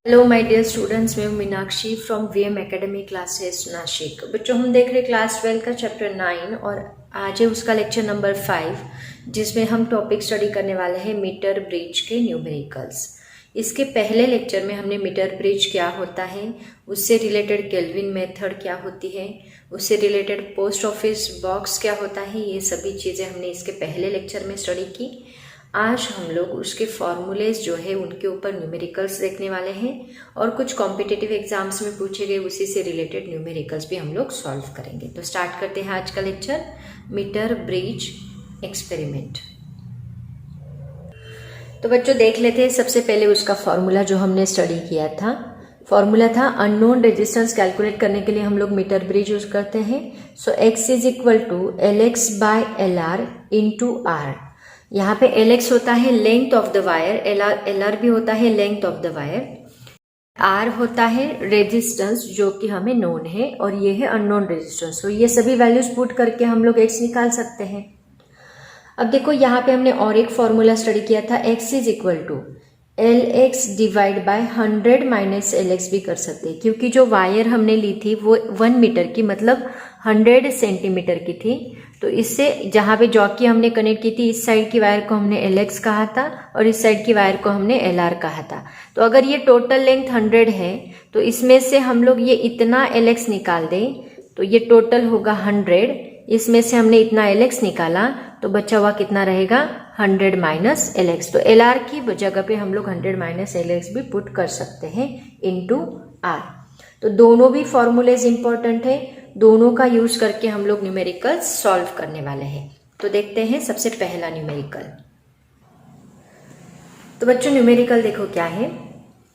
Hello my dear students, मैं हूं Meenakshi from VM academy classes Nashik. बच्चों, हम देख रहे क्लास 12 का चैप्टर 9 और आज है उसका लेक्चर नंबर 5, जिसमें हम टॉपिक स्टडी करने वाले हैं मीटर ब्रिज के न्यूमेरिकल्स। इसके पहले लेक्चर में हमने मीटर ब्रिज क्या होता है, उससे रिलेटेड केल्विन मेथड क्या होती है, उससे रिलेटेड पोस्ट ऑफिस बॉक्स क्या होता है, ये सभी चीज़ें हमने इसके पहले लेक्चर में स्टडी की। आज हम लोग उसके फॉर्मूलेज जो है उनके ऊपर न्यूमेरिकल्स देखने वाले हैं और कुछ कॉम्पिटिटिव एग्जाम्स में पूछे गए उसी से रिलेटेड न्यूमेरिकल्स भी हम लोग सॉल्व करेंगे। तो स्टार्ट करते हैं आज का लेक्चर, मीटर ब्रिज एक्सपेरिमेंट। तो बच्चों देख लेते हैं सबसे पहले उसका फॉर्मूला जो हमने स्टडी किया था। फॉर्मूला था अननोन रेजिस्टेंस कैलकुलेट करने के लिए हम लोग मीटर ब्रिज यूज करते हैं। So x is equal to LX/LR into R। यहाँ पे LX होता है length of the wire, LR भी होता है length of the wire, R होता है रेजिस्टेंस जो कि हमें नोन है और ये है अननोन रेजिस्टेंस। तो ये सभी वैल्यूज पुट करके हम लोग X निकाल सकते हैं। अब देखो यहाँ पे हमने और एक फॉर्मूला स्टडी किया था, x is equal to LX divide by 100 minus LX भी कर सकते हैं, क्योंकि जो वायर हमने ली थी वो 1 मीटर की मतलब 100 सेंटीमीटर की थी। तो इससे जहाँ पे जॉकी हमने कनेक्ट की थी, इस साइड की वायर को हमने LX कहा था और इस साइड की वायर को हमने LR कहा था। तो अगर ये टोटल लेंथ 100 है तो इसमें से हम लोग ये इतना LX निकाल दें तो ये टोटल होगा 100। इसमें से हमने इतना LX निकाला तो बचा हुआ कितना रहेगा, 100 माइनस LX। तो LR की जगह पे हम लोग 100 माइनस LX भी पुट कर सकते हैं इनटू R। तो दोनों भी फॉर्मूलेज इंपॉर्टेंट है, दोनों का यूज करके हम लोग न्यूमेरिकल्स सॉल्व करने वाले हैं। तो देखते हैं सबसे पहला न्यूमेरिकल। तो बच्चों न्यूमेरिकल देखो क्या है।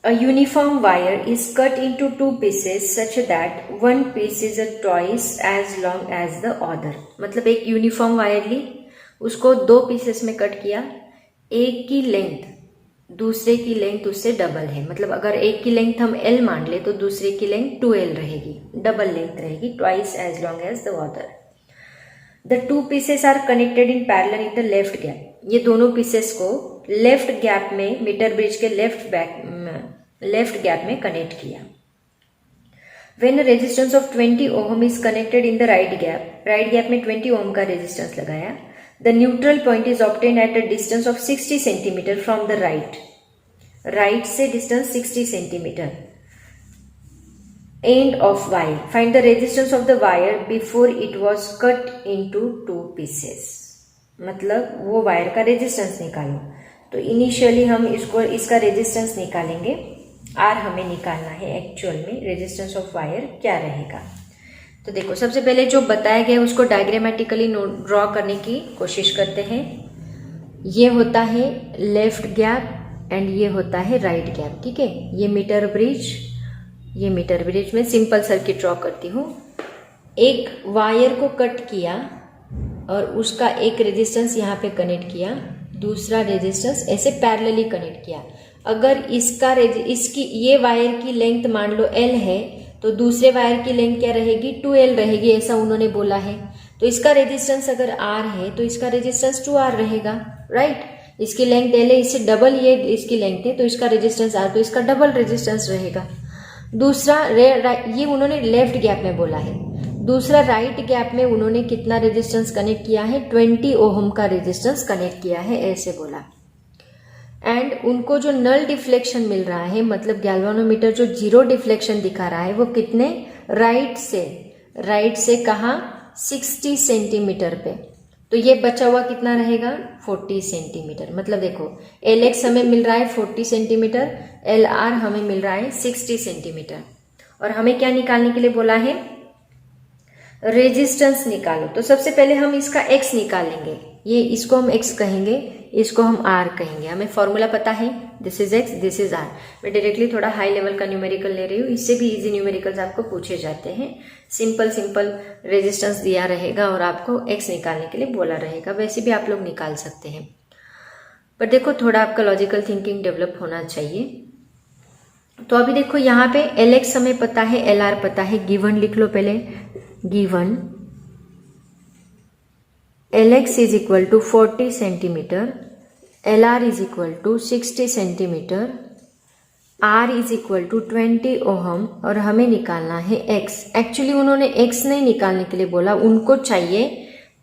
A uniform wire is cut into 2 pieces such that one piece is twice as long as the other। मतलब एक यूनिफॉर्म वायर ली, उसको 2 पीसेस में कट किया, एक की लेंथ दूसरे की लेंथ उससे डबल है। मतलब अगर एक की लेंथ हम L मान ले तो दूसरे की लेंथ 2L रहेगी, डबल लेंथ रहेगी, twice as long as the other. The 2 pieces are connected in parallel in the left gap. ये दोनों पीसेस को लेफ्ट गैप में, मीटर ब्रिज के लेफ्ट गैप में कनेक्ट किया। When resistance of 20 ohm is connected in the right gap में 20 ओम का resistance लगाया। The neutral point is obtained at a distance of 60 centimeter from the right से distance 60 centimeter end of wire। Find the resistance of the wire before it was cut into 2 pieces। मतलब वो wire का resistance निकालो। तो initially हम इसका resistance निकालेंगे। Are हमें निकालना है एक्चुअल में रेजिस्टेंस ऑफ वायर क्या रहेगा। तो देखो सबसे पहले जो बताया गया उसको डायग्रामेटिकली ड्रॉ करने की कोशिश करते हैं। ये होता है लेफ्ट गैप एंड ये होता है राइट गैप, ठीक है। ये मीटर ब्रिज में सिंपल सर्किट ड्रॉ करती हूँ। एक वायर को कट किया और उसका एक रेजिस्टेंस यहाँ पे कनेक्ट किया, दूसरा रेजिस्टेंस ऐसे पैरेलली कनेक्ट किया। अगर इसकी ये वायर की लेंथ मान लो L है तो दूसरे वायर की लेंथ क्या रहेगी 2L रहेगी, ऐसा उन्होंने बोला है। तो इसका रेजिस्टेंस अगर R है तो इसका रेजिस्टेंस 2R रहेगा, राइट। इसकी लेंथ L है, इससे डबल ये इसकी लेंथ है तो इसका रेजिस्टेंस R, तो इसका डबल रेजिस्टेंस रहेगा। दूसरा ये उन्होंने लेफ्ट गैप में बोला है। दूसरा राइट गैप में उन्होंने कितना रेजिस्टेंस कनेक्ट किया है 20 ओहम का रेजिस्टेंस कनेक्ट किया है, ऐसे बोला। एंड उनको जो नल डिफ्लेक्शन मिल रहा है, मतलब गैल्वानोमीटर जो जीरो डिफ्लेक्शन दिखा रहा है वो कितने राइट से कहा 60 सेंटीमीटर पे। तो ये बचा हुआ कितना रहेगा 40 सेंटीमीटर। मतलब देखो LX हमें मिल रहा है 40 सेंटीमीटर, LR हमें मिल रहा है 60 सेंटीमीटर। और हमें क्या निकालने के लिए बोला है रेजिस्टेंस निकालो। तो सबसे पहले हम इसका X निकालेंगे, ये इसको हम X कहेंगे, इसको हम R कहेंगे। हमें फॉर्मूला पता है, this is X, this is R। मैं डायरेक्टली थोड़ा हाई लेवल का न्यूमेरिकल ले रही हूँ, इससे भी इजी न्यूमेरिकल्स आपको पूछे जाते हैं। सिंपल रेजिस्टेंस दिया रहेगा और आपको X निकालने के लिए बोला रहेगा, वैसे भी आप लोग निकाल सकते हैं। पर देखो थोड़ा आपका लॉजिकल थिंकिंग डेवलप होना चाहिए। तो अभी देखो यहाँ पे LX हमें पता है, LR पता है। गिवन लिख लो पहले, given LX is equal to 40 centimetre, LR is equal to 60 centimetre, R is equal to 20 ohm और हमें निकालना है X। एक्चुअली उन्होंने X नहीं निकालने के लिए बोला, उनको चाहिए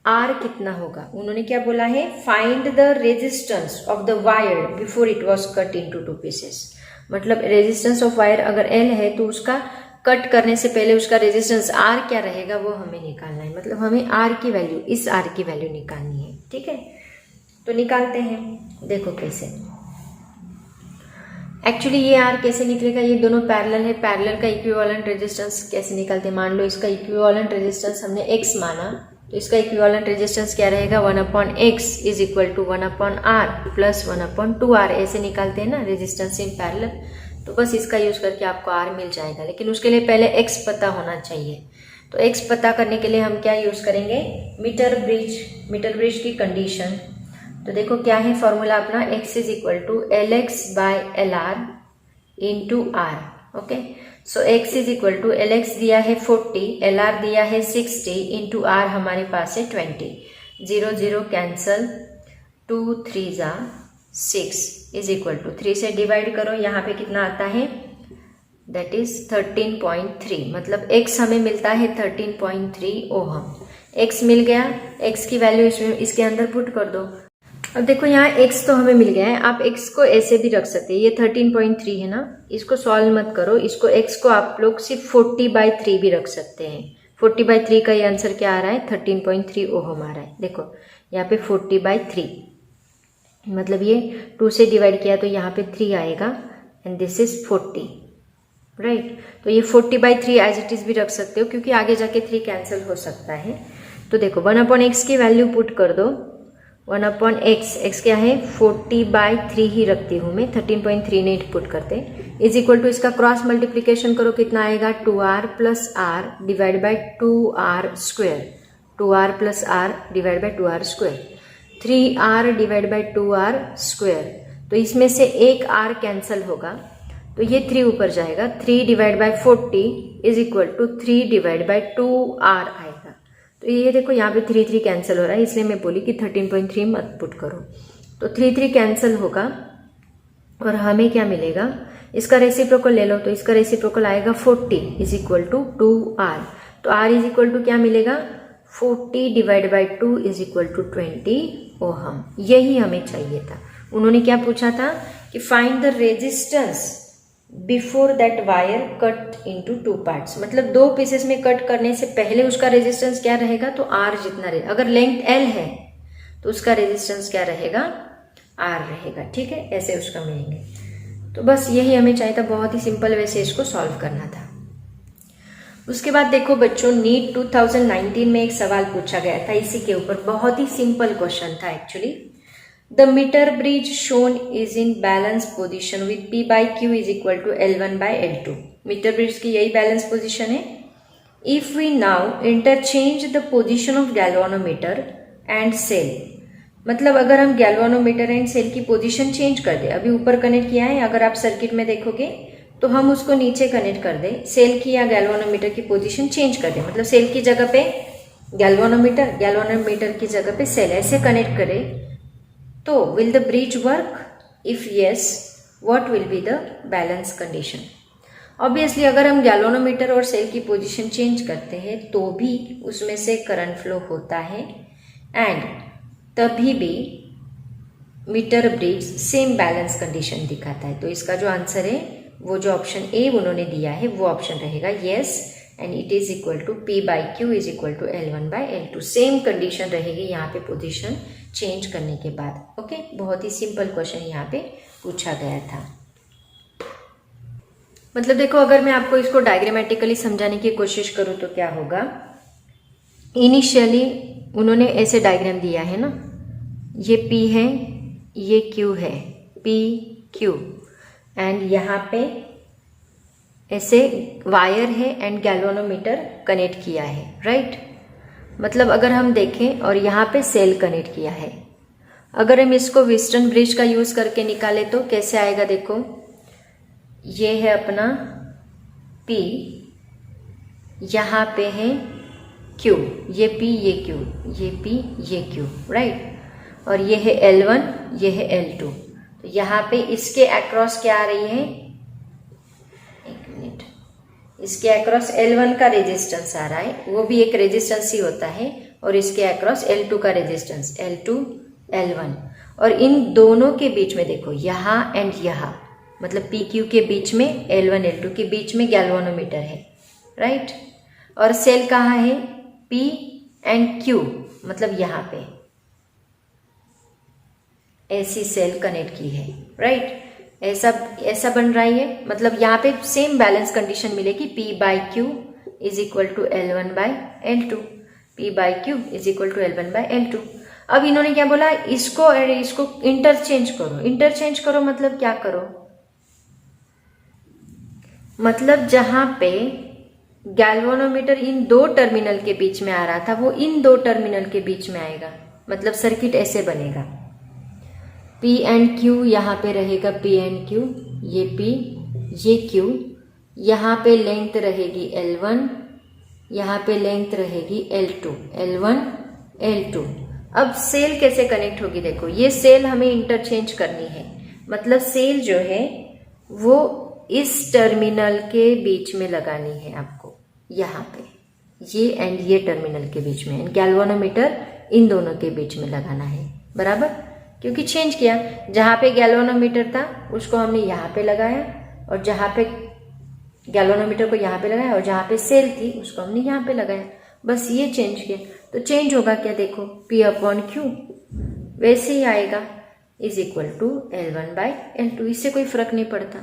R कितना होगा। उन्होंने क्या बोला है, find the resistance of the wire before it was cut into 2 pieces. मतलब रेजिस्टेंस ऑफ वायर अगर L है तो उसका कट करने से पहले उसका रेजिस्टेंस R क्या रहेगा वो हमें निकालना है। मतलब हमें R की वैल्यू, इस R की वैल्यू निकालनी है, ठीक है। तो निकालते हैं, देखो कैसे। एक्चुअली ये R कैसे निकलेगा, ये दोनों पैरेलल है, पैरेलल का इक्विवेलेंट रेजिस्टेंस कैसे निकालते हैं। मान लो इसका इक्विवेलेंट रेजिस्टेंस हमने X माना, तो इसका इक्विवेलेंट रेजिस्टेंस क्या रहेगा 1/X is equal to 1/R plus 1/2R, ऐसे निकालते हैं ना रेजिस्टेंस इन पैरेलल। तो बस इसका यूज करके आपको R मिल जाएगा, लेकिन उसके लिए पहले X पता होना चाहिए। तो X पता करने के लिए हम क्या यूज करेंगे, मीटर ब्रिज की कंडीशन। तो देखो क्या है फॉर्मूला अपना, X is equal to LX bye LR into R। Okay, so X is equal to LX दिया है 40, LR दिया है 60 इंटू R हमारे पास है 20। 0 0 कैंसल, 2 3 जा 6 इज इक्वल टू 3 से डिवाइड करो, यहाँ पे कितना आता है दैट इज 13.3। मतलब X हमें मिलता है 13.3 ओहम। X मिल गया, X की वैल्यू इसके अंदर पुट कर दो। अब देखो यहाँ X तो हमें मिल गया है, आप X को ऐसे भी रख सकते हैं, ये 13.3 है ना, इसको सॉल्व मत करो, इसको X को आप लोग सिर्फ 40/3 भी रख सकते हैं। 40/3 का ये आंसर क्या आ रहा है 13.3 ओहम आ रहा है। देखो यहाँ पे 40/3 मतलब ये 2 से डिवाइड किया तो यहाँ पे 3 आएगा एंड दिस इज 40, राइट। तो ये 40/3 एज इट इज भी रख सकते हो क्योंकि आगे जाके 3 कैंसिल हो सकता है। तो देखो 1/x की वैल्यू पुट कर दो, 1/x, x क्या है 40/3 ही रखती हूँ मैं, 13.3 नहीं पुट करते, इज इक्वल टू इसका क्रॉस मल्टीप्लीकेशन करो, कितना आएगा 2R plus R divide by 2R square, 2R plus R divide by 2R square, 3R divide by 2R square. तो इसमें से एक R कैंसिल होगा तो ये 3 ऊपर जाएगा, 3 divide by 40 is equal to 3 divide by 2R आएगा। तो ये देखो यहाँ पे 3 3 कैंसिल हो रहा है, इसलिए मैं बोली कि 13.3 मत पुट करो। तो 3 3 कैंसिल होगा और हमें क्या मिलेगा, इसका रेसिप्रोकल ले लो, तो इसका रेसिप्रोकल आएगा 40 इज इक्वल टू 2R। तो R इज इक्वल टू क्या मिलेगा 40 divide by 2 is equal to 20 ohm. यही हमें चाहिए था। उन्होंने क्या पूछा था कि find the resistance before that wire cut into 2 parts, मतलब 2 पीसेस में कट करने से पहले उसका रेजिस्टेंस क्या रहेगा, तो R जितना रहेगा। अगर लेंथ L है तो उसका रेजिस्टेंस क्या रहेगा R रहेगा, ठीक है, ऐसे उसका मिलेंगे। तो बस यही हमें चाहिए था, बहुत ही सिंपल वे से इसको सॉल्व करना था। उसके बाद देखो बच्चों, नीट 2019 में एक सवाल पूछा गया था इसी के ऊपर, बहुत ही सिंपल क्वेश्चन था actually. The metre bridge shown is in balance position with P by Q is equal to L1 by L2। Metre bridge की यही बैलेंस पोजिशन है। If we now interchange the position of galvanometer and cell, मतलब अगर हम galvanometer and cell की position change कर दे, अभी ऊपर कनेक्ट किया है, अगर आप सर्किट में देखोगे तो हम उसको नीचे कनेक्ट कर दे, सेल की या गैल्वानोमीटर की पोजीशन चेंज कर दे, मतलब सेल की जगह पे गैल्वानोमीटर, गैल्वानोमीटर की जगह पे सेल, ऐसे कनेक्ट करे तो will the bridge work? If yes, what will be the balance condition? Obviously अगर हम गैल्वानोमीटर और सेल की पोजीशन चेंज करते हैं तो भी उसमें से करंट फ्लो होता है एंड तभी भी metre bridge same balance condition दिखाता है। तो इसका जो आंसर है वो जो ऑप्शन ए उन्होंने दिया है वो ऑप्शन रहेगा yes, and it is equal to P by Q is equal to L1 by L2। Same condition रहेगी यहाँ पे पोजीशन चेंज करने के बाद। ओके, बहुत ही सिंपल क्वेश्चन यहाँ पे पूछा गया था। मतलब देखो, अगर मैं आपको इसको डायग्रामेटिकली समझाने की कोशिश करूँ तो क्या होगा, इनिशियली उन्होंने ऐसे डायग्राम दिया है ना, ये P है, ये Q है, P Q, एंड यहाँ पे ऐसे वायर है एंड गैल्वानोमीटर कनेक्ट किया है, राइट। मतलब अगर हम देखें और यहाँ पे सेल कनेक्ट किया है, अगर हम इसको व्हीटस्टोन ब्रिज का यूज करके निकाले तो कैसे आएगा, देखो ये है अपना P, यहाँ पे है Q, ये P ये Q, ये P ये Q, राइट, और ये है L1 ये है L2। तो यहाँ पे इसके अक्रॉस क्या आ रही है, एक मिनट, इसके अक्रॉस L1 का रेजिस्टेंस आ रहा है, वो भी एक रेजिस्टेंस ही होता है, और इसके अक्रॉस L2 का रेजिस्टेंस, L2 L1, और इन दोनों के बीच में देखो यहाँ एंड यहाँ, मतलब PQ के बीच में, L1 L2 के बीच में गैल्वानोमीटर है, राइट, और सेल कहाँ है, P एंड Q, मतलब यहाँ पे ऐसी सेल कनेक्ट की है, राइट, ऐसा बन रहा है, मतलब यहाँ पे सेम बैलेंस कंडीशन मिलेगी, P by Q is equal to L1 by L2, P by Q is equal to L1 by L2। अब इन्होंने क्या बोला, इसको इंटरचेंज करो। इंटरचेंज करो मतलब क्या करो, मतलब जहां पे गैल्वानोमीटर इन दो टर्मिनल के बीच में आ रहा था वो इन दो टर्मिनल के बीच में आएगा, मतलब सर्किट ऐसे बनेगा, P एंड Q यहाँ पे रहेगा, P एंड Q, ये P ये Q, यहाँ पे लेंथ रहेगी L1, यहाँ पे लेंथ रहेगी L2, L1 L2। अब सेल कैसे कनेक्ट होगी, देखो ये सेल हमें इंटरचेंज करनी है, मतलब सेल जो है वो इस टर्मिनल के बीच में लगानी है आपको, यहाँ पे ये एंड ये टर्मिनल के बीच में, एंड गैल्वानोमीटर इन दोनों के बीच में लगाना है, बराबर, क्योंकि चेंज किया, जहाँ पे गैल्वानोमीटर था उसको हमने यहाँ पे लगाया, और जहाँ पे गैल्वानोमीटर को यहाँ पे लगाया, और जहाँ पे सेल थी उसको हमने यहाँ पे लगाया, बस ये चेंज किया। तो चेंज होगा क्या, देखो P अपॉन Q वैसे ही आएगा, is equal to L1 by L2, इससे कोई फर्क नहीं पड़ता,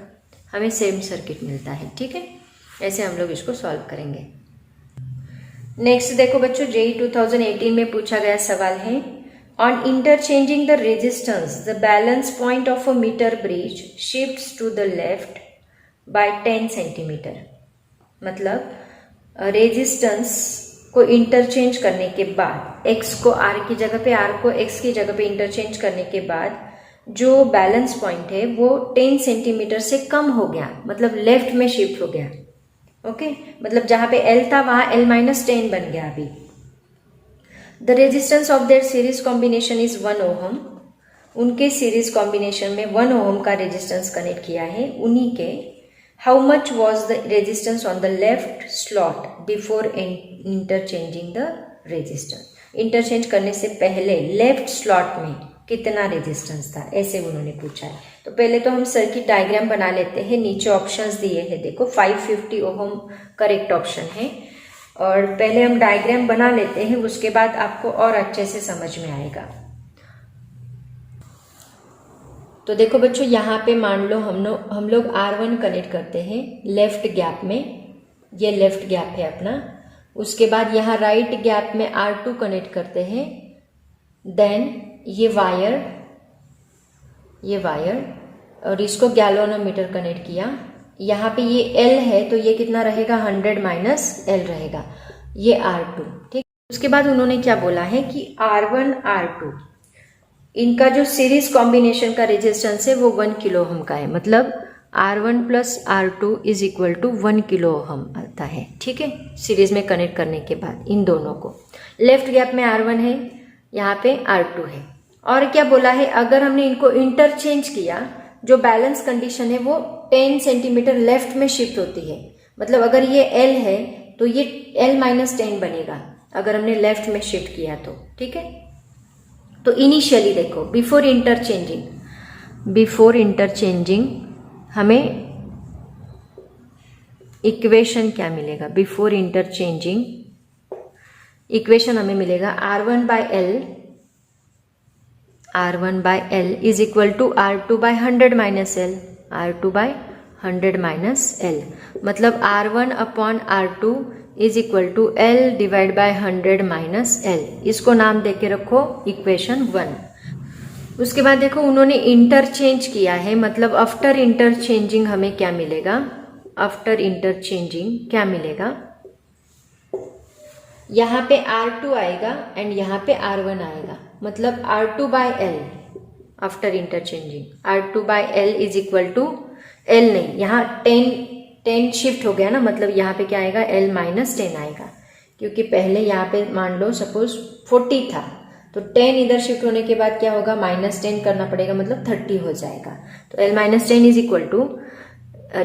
हमें सेम सर्किट मिलता है, ठीक है। ऐसे हम लोग इसको सॉल्व करेंगे। नेक्स्ट देखो बच्चों, JEE 2018 में पूछा गया सवाल है, on interchanging the resistance the balance point of a metre bridge shifts to the left by 10 centimetre. मतलब रेजिस्टेंस को इंटरचेंज करने के बाद, x को r की जगह पे, r को x की जगह पे इंटरचेंज करने के बाद जो बैलेंस पॉइंट है वो 10 सेंटीमीटर से कम हो गया, मतलब लेफ्ट में शिफ्ट हो गया, ओके, मतलब जहां पे L था वहां L-10 बन गया अभी। The resistance of their series combination is 1 ohm, उनके सीरीज कॉम्बिनेशन में 1 ओहम का रेजिस्टेंस कनेक्ट किया है उन्हीं के। How much was the resistance on the left slot before interchanging the resistance, interchange करने से पहले लेफ्ट स्लॉट में कितना रेजिस्टेंस था, ऐसे उन्होंने पूछा है। तो पहले तो हम सर्किट डायग्राम बना लेते हैं, नीचे ऑप्शंस दिए हैं, देखो 550 ओहम करेक्ट ऑप्शन है, और पहले हम डायग्राम बना लेते हैं, उसके बाद आपको और अच्छे से समझ में आएगा। तो देखो बच्चों, यहाँ पे मान लो हम लोग R1 कनेक्ट करते हैं लेफ्ट गैप में, ये लेफ्ट गैप है अपना। उसके बाद यहाँ राइट गैप में R2 कनेक्ट करते हैं। देन ये वायर और इसको गैल्वेनोमीटर कनेक्ट किया। यहाँ पे ये L है तो ये कितना रहेगा, 100 माइनस L रहेगा, ये R2। ठीक, उसके बाद उन्होंने क्या बोला है कि R1 R2 इनका जो सीरीज कॉम्बिनेशन का रेजिस्टेंस है वो 1 किलो ओम का है, मतलब R1 plus R2 is equal to 1 kilo ohm आता है। ठीक है, सीरीज में कनेक्ट करने के बाद इन दोनों को, लेफ्ट गैप में R1 है, यहाँ पे R2 है। और क्या बोला है, अगर हमने इनको इंटरचेंज किया, जो बैलेंस कंडीशन है वो 10 सेंटीमीटर लेफ्ट में शिफ्ट होती है। मतलब अगर ये L है तो ये L माइनस 10 बनेगा अगर हमने लेफ्ट में शिफ्ट किया तो। ठीक है, तो इनिशियली देखो, बिफोर इंटरचेंजिंग हमें इक्वेशन क्या मिलेगा, बिफोर इंटरचेंजिंग इक्वेशन हमें मिलेगा R1 by L is equal to R2 by 100 minus L, R2 by 100 minus L, मतलब R1 upon R2 is equal to L divide by 100 minus L। इसको नाम दे के रखो इक्वेशन 1। उसके बाद देखो, उन्होंने इंटरचेंज किया है, मतलब आफ्टर इंटरचेंजिंग हमें क्या मिलेगा, आफ्टर इंटरचेंजिंग क्या मिलेगा, यहाँ पे R2 आएगा एंड यहाँ पे R1 आएगा, मतलब R2 by L after interchanging, R2 by L is equal to L नहीं, यहाँ 10 शिफ्ट हो गया ना, मतलब यहाँ पे क्या आएगा, L माइनस 10 आएगा, क्योंकि पहले यहाँ पे मान लो सपोज 40 था, तो 10 इधर शिफ्ट होने के बाद क्या होगा, माइनस 10 करना पड़ेगा, मतलब 30 हो जाएगा। तो L minus 10 is equal to,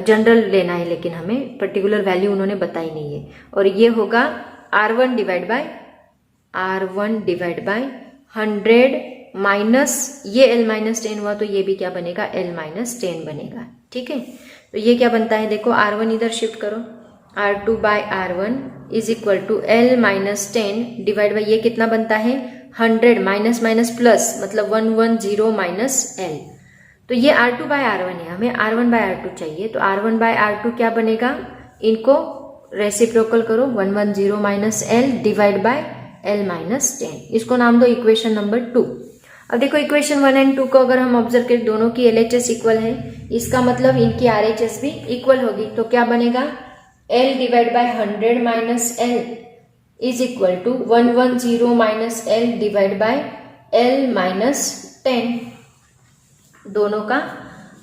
general लेना है लेकिन हमें पर्टिकुलर वैल्यू उन्होंने बताई नहीं है, और ये होगा R1 डिवाइड बाय 100 माइनस ये L माइनस 10 हुआ, तो ये भी क्या बनेगा, L माइनस 10 बनेगा। ठीक है, तो ये क्या बनता है, देखो R1 इधर शिफ्ट करो, R2 by R1 is equal to L minus 10 divide by ये कितना बनता है, 100 माइनस माइनस प्लस, मतलब 110 माइनस L। तो ये R2 बाय R1 है, हमें R1 बाय R2 चाहिए, तो R1 बाय R2 क्या बनेगा, इनको रेसिप्रोकल करो, 110 minus L divide by L minus 10, इसको नाम दो इक्वेशन नंबर 2। अब देखो इक्वेशन 1 एंड 2 को अगर हम ऑब्जर्व करें, दोनों की LHS इक्वल है, इसका मतलब इनकी RHS भी इक्वल होगी, तो क्या बनेगा, L divide by 100 minus L is equal to 110 minus L divide by L minus 10। दोनों का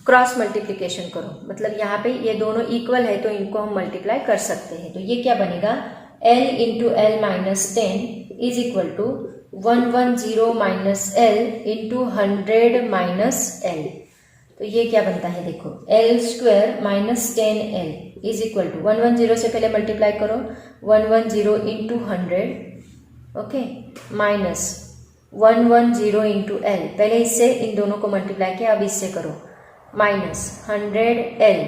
क्रॉस मल्टीप्लीकेशन करो, मतलब यहाँ पे ये दोनों इक्वल है तो इनको हम मल्टीप्लाई कर सकते हैं, तो ये क्या बनेगा, L into L minus 10 is equal to 110 minus L into 100 minus L। तो ये क्या बनता है, देखो L square minus 10L is equal to 110 से पहले मल्टीप्लाई करो, 110 into 100, okay, minus 110 into L, पहले इससे इन दोनों को मल्टीप्लाई किया, अब इससे करो, minus 100L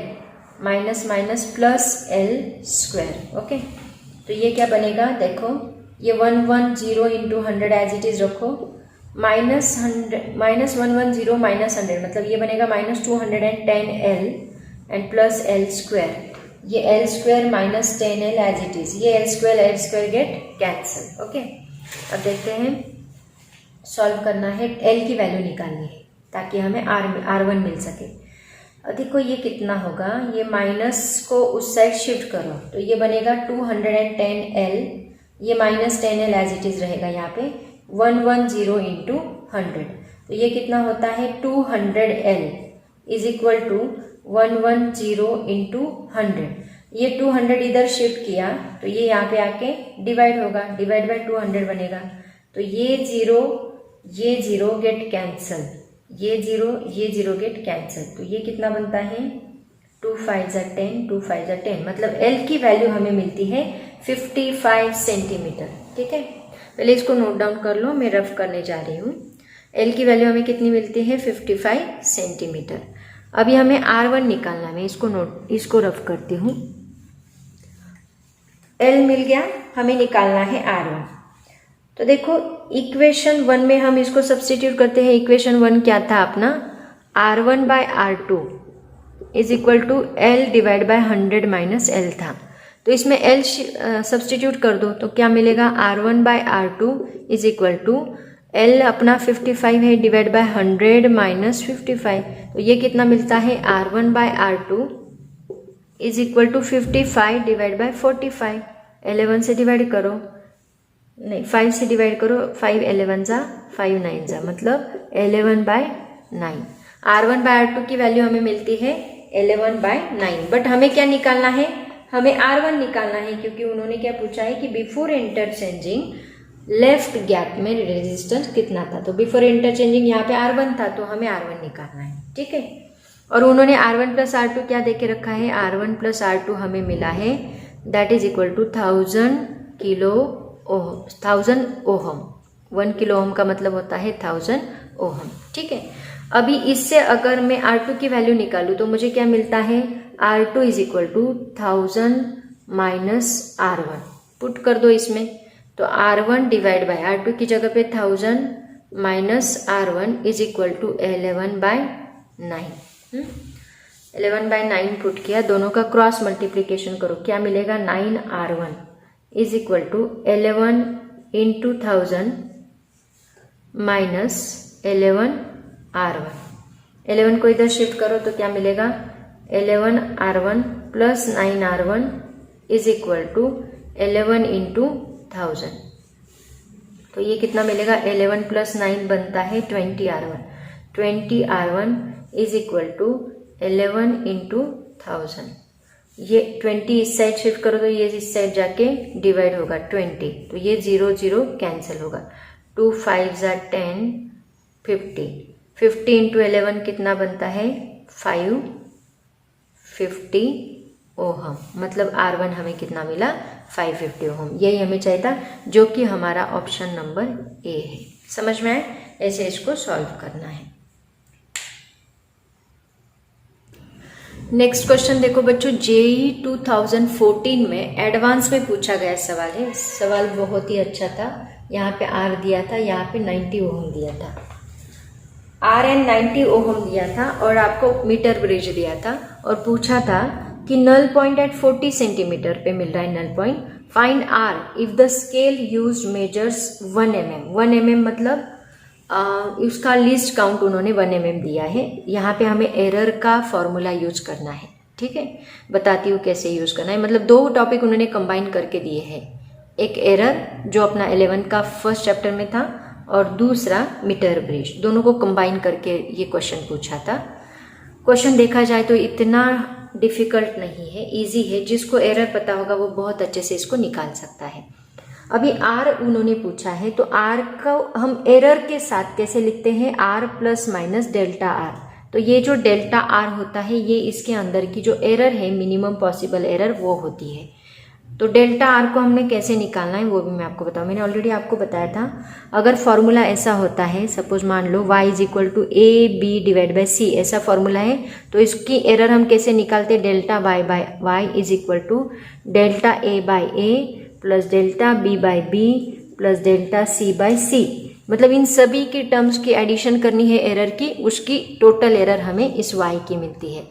minus minus plus L square. Okay, तो ये क्या बनेगा, देखो ये 110 इंटू 100 एज इट इज रखो, माइनस 110 माइनस 100 मतलब ये बनेगा minus 210L and plus L square, ये L square minus 10L as it is, ये L square get cancel. Okay, अब देखते हैं, सॉल्व करना है, L की वैल्यू निकालनी है ताकि हमें R1 मिल सके। अब देखो ये कितना होगा, ये माइनस को उस साइड शिफ्ट करो तो ये बनेगा 210L, ये minus 10L as it is रहेगा यहाँ पे, 110 इंटू 100, तो ये कितना होता है 200L is equal to 110 into 100, ये 200 इधर शिफ्ट किया तो ये यहाँ पे आके डिवाइड होगा, डिवाइड बाय 200 बनेगा, तो ये जीरो गेट कैंसल, ये जीरो गेट कैंसल, तो ये कितना बनता है 2 5 10, 2 5 10, मतलब L की वैल्यू हमें मिलती है 55 सेंटीमीटर। ठीक है, पहले इसको नोट डाउन कर लो, मैं रफ करने जा रही हूँ। L की वैल्यू हमें कितनी मिलती है 55 सेंटीमीटर। अभी हमें R1 निकालना है, मैं इसको रफ करती हूँ। L मिल गया, हमें निकालना है R1। तो देखो इक्वेशन 1 में हम इसको सब्स्टिट्यूट करते हैं, इक्वेशन 1 क्या था अपना, R1 by R2 is equal to L divide by 100 minus L था, तो इसमें L सब्सटीट्यूट कर दो तो क्या मिलेगा, R1 by R2 is equal to L अपना 55 है डिवाइड बाय 100 माइनस 55, तो ये कितना मिलता है, R1 by R2 is equal to 55 divide by 45, 11 से डिवाइड करो, नहीं 5 से डिवाइड करो, 5 11 जा 5 9 जा, मतलब 11 बाय 9। R1 बाय R2 की वैल्यू हमें मिलती है 11 बाय 9, बट हमें क्या निकालना है, हमें R1 निकालना है, क्योंकि उन्होंने क्या पूछा है कि बिफोर इंटरचेंजिंग लेफ्ट गैप में रेजिस्टेंस कितना था, तो बिफोर इंटरचेंजिंग यहाँ पे R1 था, तो हमें R1 निकालना है, ठीक है। और उन्होंने R1 प्लस R2 क्या दे के रखा है, R1 प्लस R2 हमें मिला है that is equal to 1000 kilo ohm, 1000 ohm, 1 kilo ohm का मतलब होता है 1000 ओहम, ठीक है। अभी इससे अगर मैं R2 की वैल्यू निकालूं तो मुझे क्या मिलता है, R2 is equal to 1000 minus R1, put कर दो इसमें, तो R1 डिवाइड बाय R2 की जगह पे 1000 minus R1 is equal to 11 by 9, 11 by 9 put किया, दोनों का क्रॉस मल्टीप्लीकेशन करो, क्या मिलेगा, 9R1 is equal to 11 into 1000 minus 11R1, 11 को इधर शिफ्ट करो तो क्या मिलेगा, 11R1 plus 9R1 is equal to 11 into 1000, तो ये कितना मिलेगा, 11 प्लस 9 बनता है 20R1, 20R1 is equal to 11 into 1000, ये 20 इस साइड शिफ्ट करो तो ये इस साइड जाके डिवाइड होगा 20, तो ये 0 0 कैंसिल होगा, 2 5 जा 10, 50, 50 इंटू 11 कितना बनता है, 550 ओहम, मतलब R1 हमें कितना मिला, 550 ओहम, यही हमें चाहिए था, जो कि हमारा ऑप्शन नंबर ए है। समझ में आए, ऐसे इसको सॉल्व करना है। नेक्स्ट क्वेश्चन देखो बच्चों, जेईई 2014 में एडवांस में पूछा गया सवाल है, सवाल बहुत ही अच्छा था, यहाँ पे R दिया था, यहाँ पे 90 ओहम दिया था, R एंड 90 ओहम दिया था, और आपको मीटर ब्रिज दिया था, और पूछा था कि नल पॉइंट एट 40 सेंटीमीटर पे मिल रहा है null point, find R if the scale used measures 1 mm, 1 mm मतलब उसका लीस्ट काउंट उन्होंने 1 mm दिया है। यहाँ पे हमें एरर का फॉर्मूला यूज करना है, ठीक है, बताती हूँ कैसे यूज करना है, मतलब दो टॉपिक उन्होंने कंबाइन करके दिए हैं, एक एरर जो अपना 11 का फर्स्ट चैप्टर में था, और दूसरा मीटर ब्रिज, दोनों को कंबाइन करके ये क्वेश्चन पूछा था। क्वेश्चन देखा जाए तो इतना डिफिकल्ट नहीं है, इजी है, जिसको एरर पता होगा वो बहुत अच्छे से इसको निकाल सकता है। अभी R उन्होंने पूछा है, तो R को हम एरर के साथ कैसे लिखते हैं, R plus minus delta R, तो ये जो डेल्टा R होता है ये इसके अंदर की जो एरर है, मिनिमम पॉसिबल एरर, वो होती है। तो डेल्टा R को हमने कैसे निकालना है वो भी मैं आपको बताऊँ, मैंने ऑलरेडी आपको बताया था। अगर फॉर्मूला ऐसा होता है, सपोज मान लो y is equal to A B divide by C, ऐसा फॉर्मूला है, तो इसकी एरर हम कैसे निकालते हैं, delta y by Y is equal to delta A by A plus delta B by B plus delta C by C, मतलब इन सभी की टर्म्स की एडिशन करनी है एरर की, उसकी टोटल एरर हमें इस y की मिलती है।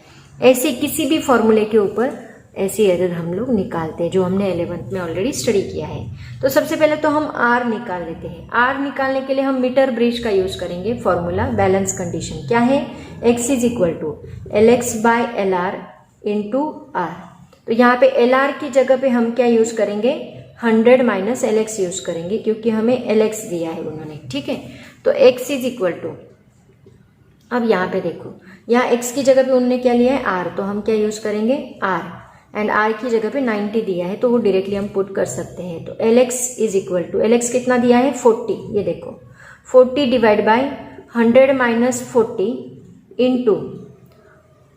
ऐसे किसी भी फॉर्मूले के ऊपर ऐसी एरर हम लोग निकालते हैं, जो हमने 11th में ऑलरेडी स्टडी किया है। तो सबसे पहले तो हम R निकाल लेते हैं। R निकालने के लिए हम मीटर ब्रिज का यूज करेंगे, फॉर्मूला बैलेंस कंडीशन क्या है, x is equal to LX bye LR into R, तो यहाँ पे LR की जगह पे हम क्या यूज करेंगे, 100 माइनस LX यूज करेंगे, क्योंकि हमें LX दिया है उन्होंने, ठीक है। तो x इज इक्वल टू, अब यहाँ पे देखो, यहाँ x की जगह पे उन्होंने क्या लिया है R, तो हम क्या यूज करेंगे R, एंड R की जगह पे 90 दिया है, तो वो डायरेक्टली हम पुट कर सकते हैं। तो LX is equal to, LX कितना दिया है 40, ये देखो 40 divide by 100 minus 40 into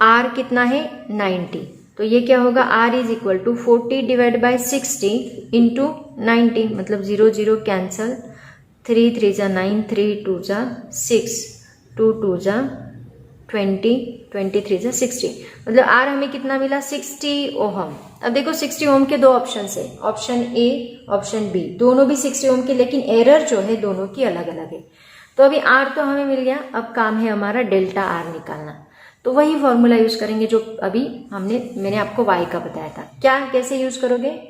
R कितना है 90, तो ये क्या होगा, R is equal to 40 divide by 60 into 90, मतलब 0 0 कैंसल, 3 3 जा 9, 3 2 जा 6, 2 2 जा 20, 23 जा 60, मतलब R हमें कितना मिला 60 ओहम। अब देखो 60 ओम के दो ऑप्शन है, ऑप्शन ए ऑप्शन बी, दोनों भी 60 ओम के, लेकिन एरर जो है दोनों की अलग अलग है। तो अभी आर तो हमें मिल गया, अब काम है हमारा डेल्टा आर निकालना। तो वही फॉर्मूला यूज करेंगे जो अभी मैंने आपको वाई का बताया था। क्या कैसे यूज करोगे,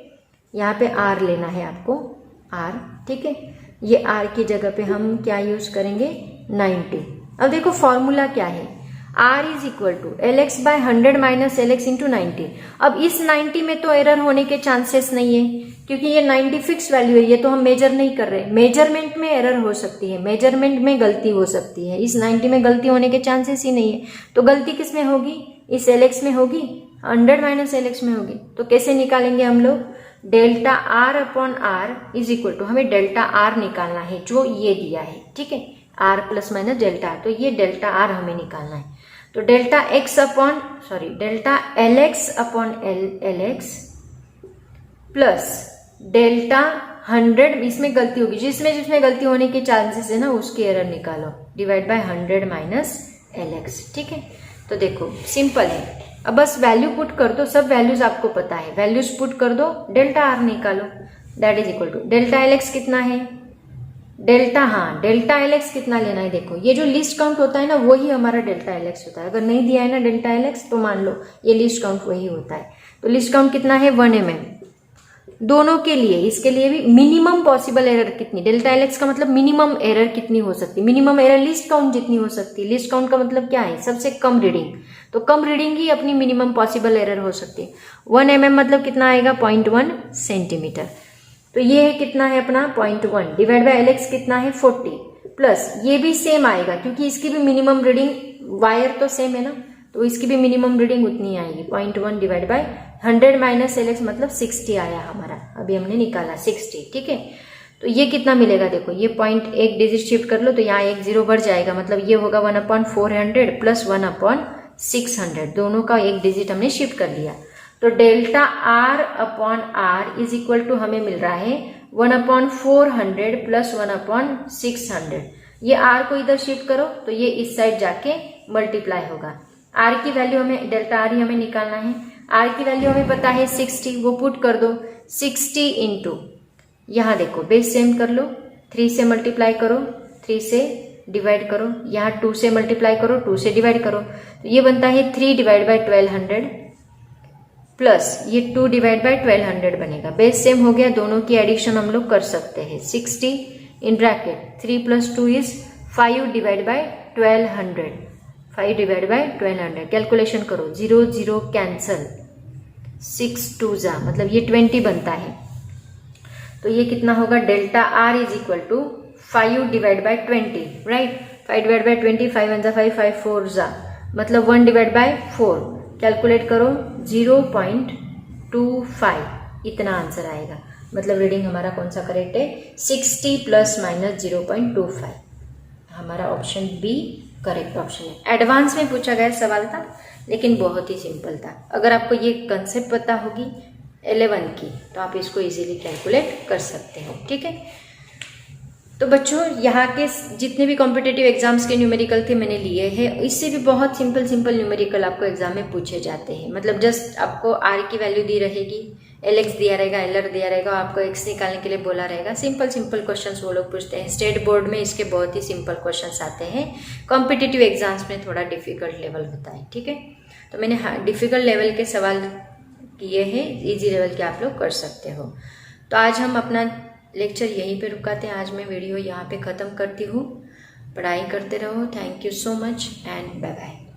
यहाँ पे आर लेना है आपको, आर, ठीक है। ये आर की जगह पे हम क्या यूज करेंगे, 90। अब देखो फॉर्मूला क्या है, R is equal to LX by 100 minus LX into 90। अब इस 90 में तो एरर होने के चांसेस नहीं है, क्योंकि ये 90 फिक्स वैल्यू है, ये तो हम मेजर नहीं कर रहे। मेजरमेंट में एरर हो सकती है, मेजरमेंट में गलती हो सकती है, इस 90 में गलती होने के चांसेस ही नहीं है। तो गलती किस में होगी, इस LX में होगी, 100 माइनस LX में होगी। तो कैसे निकालेंगे हम लोग, delta R upon R is equal to, हमें डेल्टा R निकालना है जो ये दिया है, ठीक है, R plus minus delta R, तो ये डेल्टा R हमें निकालना है। तो delta LX upon LX plus delta 100, इसमें गलती होगी, जिसमें गलती होने के चांसेस है ना उसकी एरर निकालो, डिवाइड बाय 100 माइनस LX, ठीक है। तो देखो सिंपल है, अब बस वैल्यू पुट कर दो, सब वैल्यूज आपको पता है, वैल्यूज पुट कर दो, डेल्टा आर निकालो, that is equal to delta LX कितना है, डेल्टा LX कितना लेना है, देखो ये जो लिस्ट काउंट होता है ना वही हमारा डेल्टा LX होता है। अगर नहीं दिया है ना डेल्टा LX तो मान लो ये लिस्ट काउंट वही होता है। तो लिस्ट काउंट कितना है, 1 mm दोनों के लिए। इसके लिए भी मिनिमम पॉसिबल एरर कितनी, डेल्टा LX का मतलब मिनिमम एरर कितनी हो सकती है, मिनिमम एरर लिस्ट काउंट जितनी हो सकती है। लिस्ट काउंट का मतलब क्या है, सबसे कम रीडिंग, तो कम रीडिंग ही अपनी मिनिमम पॉसिबल एरर हो सकती है। 1 mm मतलब कितना आएगा, 0.1 सेंटीमीटर। तो ये है कितना है अपना 0.1 डिवाइड बाय LX कितना है 40, प्लस ये भी सेम आएगा क्योंकि इसकी भी मिनिमम रीडिंग, वायर तो सेम है ना, तो इसकी भी मिनिमम रीडिंग उतनी आएगी, 0.1 डिवाइड बाय 100 माइनस LX मतलब 60 आया हमारा, अभी हमने निकाला 60, ठीक है। तो ये कितना मिलेगा, देखो ये पॉइंट एक डिजिट शिफ्ट कर लो तो यहाँ एक जीरो बढ़ जाएगा, मतलब ये होगा 1/400 प्लस 1/600, दोनों का एक डिजिट हमने शिफ्ट कर लिया। तो delta R upon R is equal to हमें मिल रहा है 1/400 प्लस 1/600। ये R को इधर शिफ्ट करो तो ये इस साइड जाके मल्टीप्लाई होगा। R की वैल्यू हमें, डेल्टा R ही हमें निकालना है, R की वैल्यू हमें पता है 60, वो पुट कर दो, 60 इंटू, यहाँ देखो बेस सेम कर लो, 3 से मल्टीप्लाई करो, 3 से डिवाइड करो, यहाँ 2 से मल्टीप्लाई करो, 2 से डिवाइड करो, तो ये बनता है 3 डिवाइड बाय 1200 प्लस ये 2 डिवाइड बाय 1200 बनेगा। बेस सेम हो गया, दोनों की एडिशन हम लोग कर सकते हैं। 60 in bracket 3 plus 2 is 5 divide bye 1200, 5 divide bye 1200, calculation करो, 0 0 कैंसल, 6 2 जा, मतलब ये 20 बनता है। तो ये कितना होगा, delta R is equal to 5 divide by 20, right, 5 divide by 20, 5 1 जा 5, 5 4 जा, मतलब 1 डिवाइड बाय 4, कैलकुलेट करो 0.25, इतना आंसर आएगा। मतलब रीडिंग हमारा कौन सा करेक्ट है, 60 प्लस माइनस 0.25, हमारा ऑप्शन बी करेक्ट ऑप्शन है। एडवांस में पूछा गया सवाल था लेकिन बहुत ही सिंपल था। अगर आपको ये कंसेप्ट पता होगी 11 की तो आप इसको इजीली कैलकुलेट कर सकते हो, ठीक है। तो बच्चों यहाँ के जितने भी कॉम्पिटिटिव एग्जाम्स के न्यूमेरिकल थे मैंने लिए हैं, इससे भी बहुत सिंपल न्यूमेरिकल आपको एग्जाम में पूछे जाते हैं। मतलब जस्ट आपको R की वैल्यू दी रहेगी, LX दिया रहेगा, LR दिया रहेगा, आपको X निकालने के लिए बोला रहेगा। सिंपल क्वेश्चंस वो लोग पूछते हैं। स्टेट बोर्ड में इसके बहुत ही सिंपल क्वेश्चंस आते हैं, कॉम्पिटिटिव एग्जाम्स में थोड़ा डिफिकल्ट लेवल होता है, ठीक है। तो मैंने डिफिकल्ट लेवल के सवाल किए हैं, इजी लेवल के आप लोग कर सकते हो। तो आज हम अपना लेक्चर यहीं पे रुकाते हैं, आज मैं वीडियो यहाँ पे ख़त्म करती हूँ। पढ़ाई करते रहो। Thank you so much and bye bye.